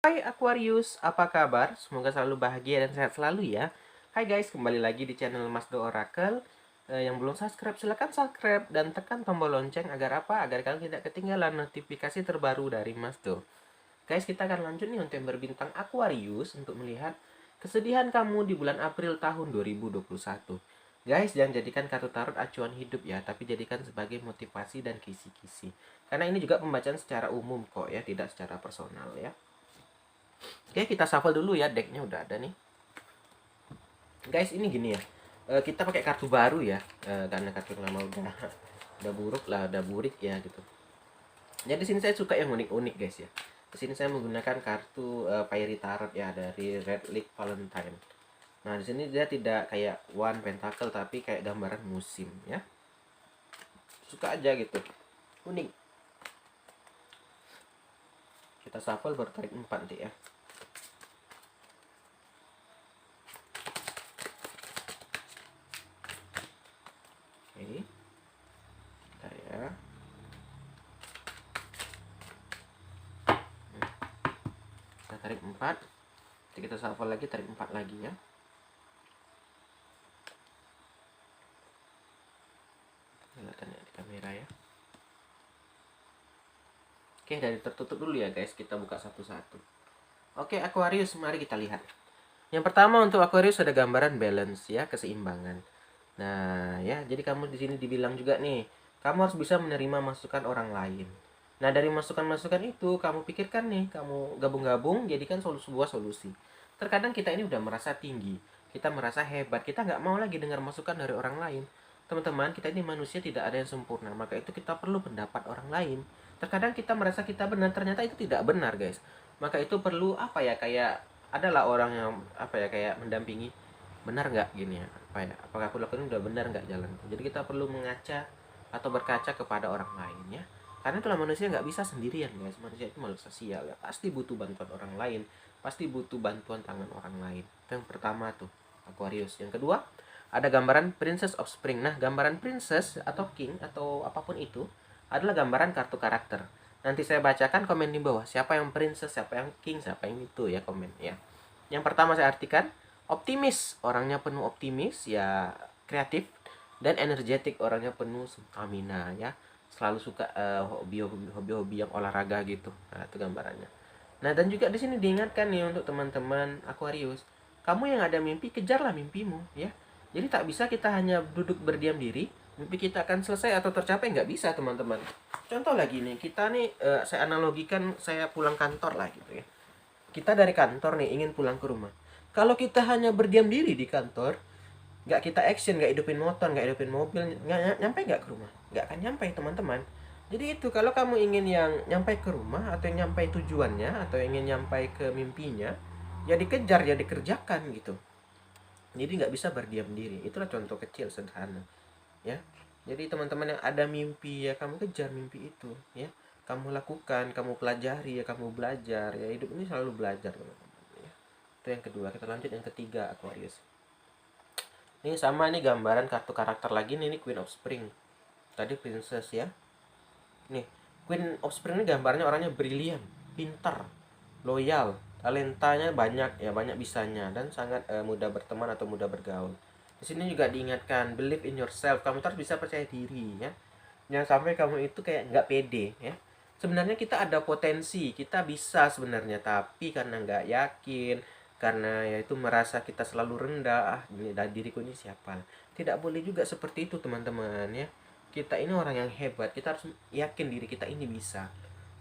Hai Aquarius, apa kabar? Semoga selalu bahagia dan sehat selalu ya. Hai guys, kembali lagi di channel Mas Do Oracle. Yang belum subscribe, silahkan subscribe dan tekan tombol lonceng agar apa? Agar kalian tidak ketinggalan notifikasi terbaru dari Mas Do. Guys, kita akan lanjut nih untuk yang berbintang Aquarius untuk melihat kesedihan kamu di bulan April tahun 2021. Guys, jangan jadikan kartu tarot acuan hidup ya, tapi jadikan sebagai motivasi dan kisi-kisi. Karena ini juga pembacaan secara umum kok ya, tidak secara personal ya. Oke, kita shuffle dulu ya, decknya udah ada nih. Guys, ini gini ya. Kita pakai kartu baru ya, karena kartu yang lama udah buruk lah, udah burik ya gitu. Jadi sini saya suka yang unik-unik guys ya. Di sini saya menggunakan kartu Fairy Tarot ya dari Red League Valentine. Nah, di sini dia tidak kayak One Pentacle tapi kayak gambaran musim ya. Suka aja gitu. Unik. Kita shuffle baru tarik 4 deh ya. Oke. Bentar ya. Kita tarik 4. Jadi kita shuffle lagi, tarik 4 lagi ya. Kelihatan ya di kamera ya. Oke, dari tertutup dulu ya guys, kita buka satu-satu. Oke, Aquarius, mari kita lihat. Yang pertama untuk Aquarius ada gambaran balance ya, keseimbangan. Nah, ya, jadi kamu di sini dibilang juga nih, kamu harus bisa menerima masukan orang lain. Nah, dari masukan-masukan itu kamu pikirkan nih, kamu gabung-gabung jadikan sebuah solusi. Terkadang kita ini udah merasa tinggi, kita merasa hebat, kita nggak mau lagi dengar masukan dari orang lain. Teman-teman, kita ini manusia, tidak ada yang sempurna, maka itu kita perlu pendapat orang lain. Terkadang kita merasa kita benar, ternyata itu tidak benar guys. Maka itu perlu apa ya, kayak adalah orang yang apa ya, kayak mendampingi, benar nggak gini ya, apa ya, apakah aku lakukan udah benar nggak jalan. Jadi kita perlu mengaca atau berkaca kepada orang lain ya, karena itulah manusia nggak bisa sendirian guys. Manusia itu makhluk sosial ya, pasti butuh bantuan orang lain, pasti butuh bantuan tangan orang lain. Itu yang pertama tuh Aquarius. Yang kedua ada gambaran Princess of Spring. Nah, gambaran princess atau king atau apapun itu adalah gambaran kartu karakter. Nanti saya bacakan komen di bawah, siapa yang princess, siapa yang king, siapa yang itu ya, komen ya. Yang pertama saya artikan optimis, orangnya penuh optimis ya, kreatif dan energetik, orangnya penuh stamina ya, selalu suka hobi-hobi yang olahraga gitu. Nah, itu gambarannya. Nah, dan juga di sini diingatkan nih untuk teman-teman Aquarius, kamu yang ada mimpi, kejarlah mimpimu ya. Jadi tak bisa kita hanya duduk berdiam diri, mimpi kita akan selesai atau tercapai, nggak bisa teman-teman. Contoh lagi nih, kita nih saya analogikan saya pulang kantor lah gitu ya. Kita dari kantor nih ingin pulang ke rumah. Kalau kita hanya berdiam diri di kantor, nggak kita action, nggak hidupin motor, nggak hidupin mobil, nyampe nggak ke rumah, nggak akan nyampe teman-teman. Jadi itu, kalau kamu ingin yang nyampe ke rumah atau yang nyampe tujuannya atau ingin nyampe ke mimpinya, ya dikejar, ya dikerjakan gitu. Jadi nggak bisa berdiam diri. Itulah contoh kecil sederhana ya. Jadi teman-teman yang ada mimpi ya, kamu kejar mimpi itu ya, kamu lakukan, kamu pelajari ya, kamu belajar ya. Hidup ini selalu belajar teman-teman ya. Itu yang kedua. Kita lanjut yang ketiga Aquarius. Ini sama nih gambaran kartu karakter lagi nih, ini Queen of Spring. Tadi Princess ya. Nih, Queen of Spring ini gambarnya orangnya brilian, pintar, loyal, talentanya banyak ya, banyak bisanya, dan sangat mudah berteman atau mudah bergaul. Di sini juga diingatkan, believe in yourself, kamu harus bisa percaya diri ya. Jangan sampai kamu itu kayak nggak pede ya. Sebenarnya kita ada potensi, kita bisa sebenarnya, tapi karena nggak yakin, karena ya itu merasa kita selalu rendah, ini dari diriku ini siapa. Tidak boleh juga seperti itu teman-teman ya. Kita ini orang yang hebat, kita harus yakin diri kita ini bisa.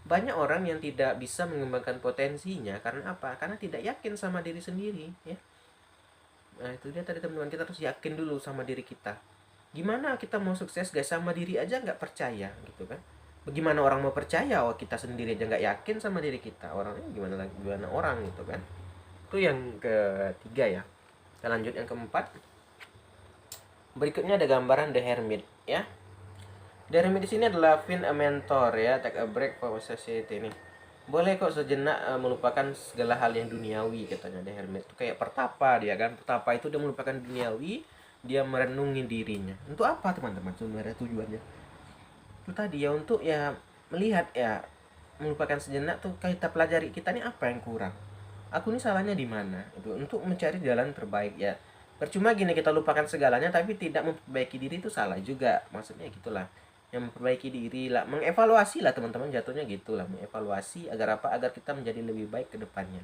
Banyak orang yang tidak bisa mengembangkan potensinya karena apa? Karena tidak yakin sama diri sendiri ya. Nah, itu dia tadi teman-teman, kita harus yakin dulu sama diri kita. Gimana kita mau sukses guys, sama diri aja nggak percaya gitu kan? Bagaimana orang mau percaya? Oh, kita sendiri aja nggak yakin sama diri kita, orangnya gimana lagi, gimana orang gitu kan? Itu yang ketiga ya. Kita lanjut yang keempat. Berikutnya ada gambaran The Hermit ya. The Hermit di sini adalah find a mentor ya, take a break from society ini. Boleh kok sejenak melupakan segala hal yang duniawi, katanya The Hermit. Itu kayak pertapa dia kan. Pertapa itu dia melupakan duniawi, dia merenungi dirinya. Untuk apa teman-teman sebenarnya tujuannya? Itu tadi ya, untuk ya melihat ya, melupakan sejenak tuh kita pelajari kita nih apa yang kurang, aku nih salahnya di mana itu, untuk mencari jalan terbaik ya. Percuma gini kita lupakan segalanya tapi tidak memperbaiki diri, itu salah juga, maksudnya gitulah. Yang memperbaiki diri lah, mengevaluasi lah teman-teman, jatuhnya gitulah, mengevaluasi agar apa, agar kita menjadi lebih baik ke depannya,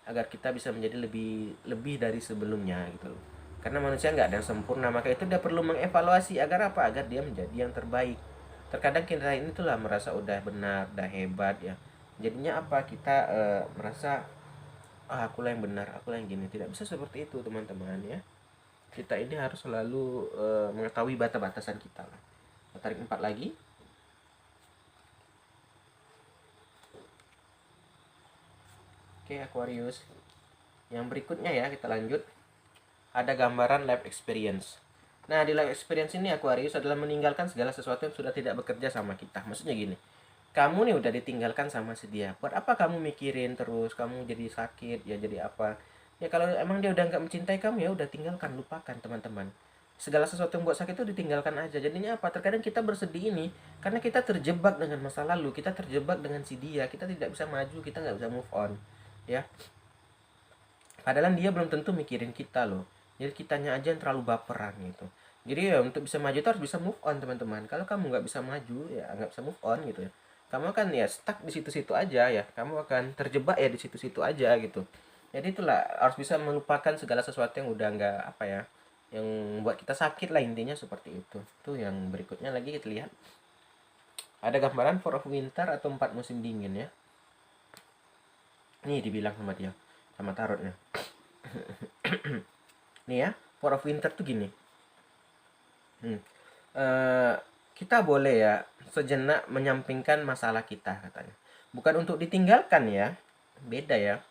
agar kita bisa menjadi lebih lebih dari sebelumnya gitu loh. Karena manusia nggak ada yang sempurna, maka itu dia perlu mengevaluasi agar apa, agar dia menjadi yang terbaik. Terkadang kita ini tuh lah merasa udah benar, udah hebat ya, jadinya apa, kita merasa akulah yang benar, akulah yang gini. Tidak bisa seperti itu teman-teman ya. Kita ini harus selalu mengetahui batas-batasan kita lah. Tarik 4 lagi. Oke, Aquarius. Yang berikutnya ya, kita lanjut. Ada gambaran life experience. Nah, di life experience ini Aquarius adalah meninggalkan segala sesuatu yang sudah tidak bekerja sama kita. Maksudnya gini, kamu nih udah ditinggalkan sama si dia. Buat apa kamu mikirin terus, kamu jadi sakit, ya jadi apa? Ya kalau emang dia udah nggak mencintai kamu, ya udah tinggalkan, lupakan teman-teman. Segala sesuatu yang buat sakit itu ditinggalkan aja. Jadinya apa? Terkadang kita bersedih ini karena kita terjebak dengan masa lalu, kita terjebak dengan si dia, kita tidak bisa maju, kita nggak bisa move on, ya. Padahal dia belum tentu mikirin kita loh. Jadi kitanya aja yang terlalu baperan gitu. Jadi ya untuk bisa maju itu harus bisa move on teman-teman. Kalau kamu nggak bisa maju ya nggak bisa move on gitu ya. Kamu akan ya stuck di situ-situ aja ya. Kamu akan terjebak ya di situ-situ aja gitu. Jadi itulah harus bisa melupakan segala sesuatu yang udah nggak apa ya, yang membuat kita sakit lah, intinya seperti itu. Tuh yang berikutnya lagi kita lihat. Ada gambaran Four of Winter atau 4 musim dingin ya. Nih dibilang sama dia, sama tarotnya. Nih ya, Four of Winter tuh gini. Eh, kita boleh ya sejenak menyampingkan masalah kita katanya. Bukan untuk ditinggalkan ya, beda ya.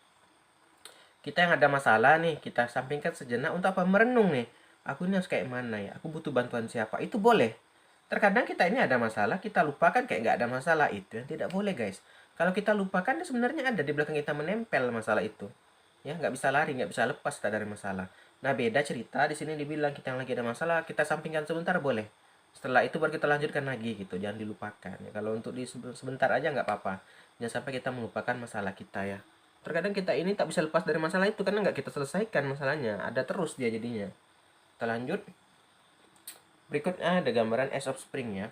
Kita yang ada masalah nih, kita sampingkan sejenak untuk apa? Merenung nih. Aku ini harus kayak mana ya? Aku butuh bantuan siapa? Itu boleh. Terkadang kita ini ada masalah, kita lupakan kayak nggak ada masalah, itu yang tidak boleh guys. Kalau kita lupakan, sebenarnya ada di belakang kita menempel masalah itu. Ya nggak bisa lari, nggak bisa lepas kita dari masalah. Nah beda cerita di sini dibilang kita yang lagi ada masalah, kita sampingkan sebentar boleh. Setelah itu baru kita lanjutkan lagi gitu, jangan dilupakan. Ya, kalau untuk di sebentar aja nggak apa-apa. Jangan sampai kita melupakan masalah kita ya. Terkadang kita ini tak bisa lepas dari masalah itu karena nggak kita selesaikan masalahnya. Ada terus dia jadinya. Kita lanjut. Berikutnya ada gambaran Ace of Spring ya.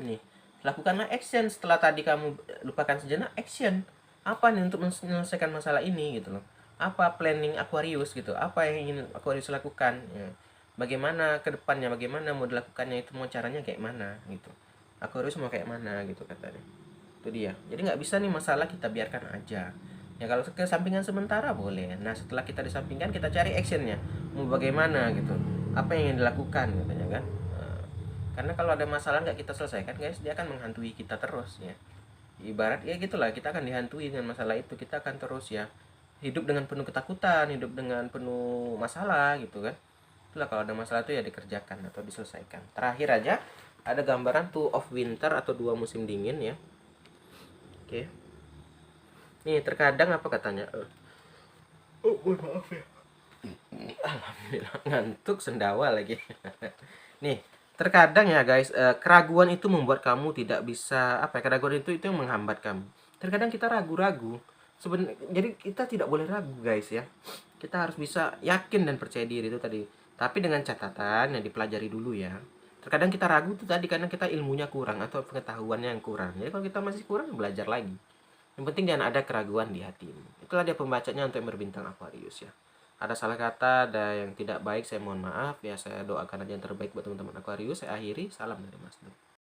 Ini, lakukanlah action setelah tadi kamu lupakan sejenak, action. Apa nih untuk menyelesaikan masalah ini gitu loh. Apa planning Aquarius gitu. Apa yang ingin Aquarius lakukan ya. Bagaimana ke depannya, bagaimana mau dilakukannya, itu mau caranya kayak mana gitu. Aquarius mau kayak mana gitu katanya. Itu dia. Jadi nggak bisa nih masalah kita biarkan aja. Ya kalau kesampingan sementara boleh. Nah setelah kita disampingkan kita cari actionnya. Mau bagaimana gitu. Apa yang ingin dilakukan katanya kan. Karena kalau ada masalah nggak kita selesaikan guys, dia akan menghantui kita terus ya. Ibarat ya gitulah, kita akan dihantui dengan masalah itu, kita akan terus ya hidup dengan penuh ketakutan, hidup dengan penuh masalah gitu kan. Itulah kalau ada masalah itu ya dikerjakan atau diselesaikan. Terakhir aja ada gambaran Two of Winter atau 2 musim dingin ya. Oke. Nih terkadang apa katanya? Oh, maaf ya. Alhamdulillah ngantuk sendawa lagi. Nih, terkadang ya guys, keraguan itu membuat kamu tidak bisa apa ya, keraguan itu yang menghambat kamu. Terkadang kita ragu-ragu. Jadi kita tidak boleh ragu guys ya. Kita harus bisa yakin dan percaya diri itu tadi. Tapi dengan catatan yang dipelajari dulu ya. Terkadang kita ragu itu tadi karena kita ilmunya kurang atau pengetahuannya yang kurang. Jadi kalau kita masih kurang, belajar lagi. Yang penting jangan ada keraguan di hatimu. Itulah dia pembacanya untuk yang berbintang Aquarius ya. Ada salah kata, ada yang tidak baik, saya mohon maaf ya. Saya doakan aja yang terbaik buat teman-teman Aquarius. Saya akhiri, salam dari Mas Nur.